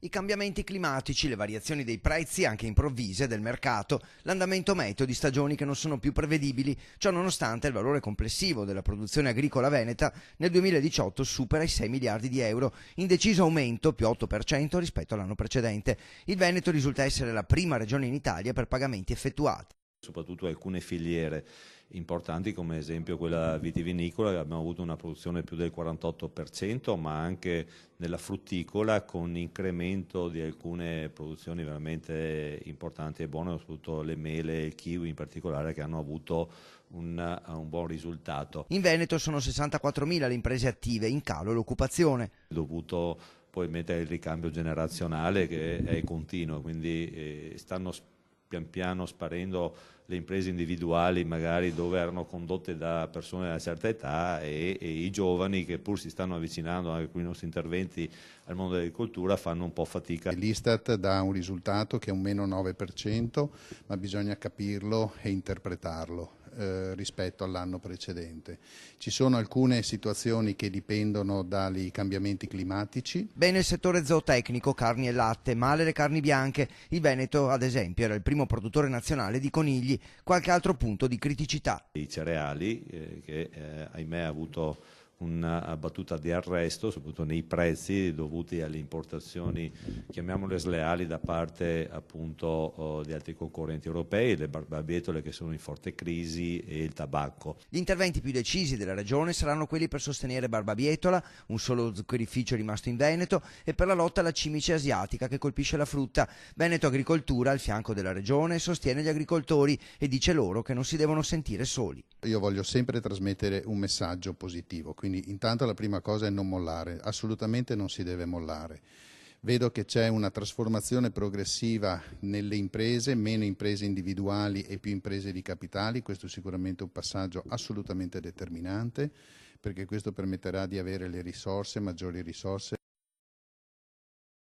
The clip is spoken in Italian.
I cambiamenti climatici, le variazioni dei prezzi anche improvvise del mercato, l'andamento meteo di stagioni che non sono più prevedibili, ciò nonostante il valore complessivo della produzione agricola veneta nel 2018 supera i 6 miliardi di euro, in deciso aumento più 8% rispetto all'anno precedente. Il Veneto risulta essere la prima regione in Italia per pagamenti effettuati. Soprattutto alcune filiere importanti come esempio quella vitivinicola, abbiamo avuto una produzione più del 48%, ma anche nella frutticola con incremento di alcune produzioni veramente importanti e buone, soprattutto le mele e il kiwi in particolare, che hanno avuto un buon risultato. In Veneto sono 64.000 le imprese attive, in calo l'occupazione. Dovuto poi mettere il ricambio generazionale che è continuo, quindi stanno pian piano sparendo le imprese individuali magari dove erano condotte da persone di una certa età e i giovani che pur si stanno avvicinando anche con i nostri interventi al mondo dell'agricoltura fanno un po' fatica. L'Istat dà un risultato che è un meno 9%, ma bisogna capirlo e interpretarlo rispetto all'anno precedente. Ci sono alcune situazioni che dipendono dai cambiamenti climatici. Bene il settore zootecnico, carni e latte, male le carni bianche. Il Veneto, ad esempio, era il primo produttore nazionale di conigli. Qualche altro punto di criticità. I cereali, che ahimè ha avuto una battuta di arresto, soprattutto nei prezzi dovuti alle importazioni, chiamiamole sleali, da parte appunto di altri concorrenti europei, le barbabietole che sono in forte crisi e il tabacco. Gli interventi più decisi della regione saranno quelli per sostenere Barbabietola, un solo zuccherificio rimasto in Veneto, e per la lotta alla cimice asiatica che colpisce la frutta. Veneto Agricoltura, al fianco della regione, sostiene gli agricoltori e dice loro che non si devono sentire soli. Io voglio sempre trasmettere un messaggio positivo, quindi intanto la prima cosa è non mollare, assolutamente non si deve mollare. Vedo che c'è una trasformazione progressiva nelle imprese, meno imprese individuali e più imprese di capitali, questo è sicuramente un passaggio assolutamente determinante, perché questo permetterà di avere le risorse, maggiori risorse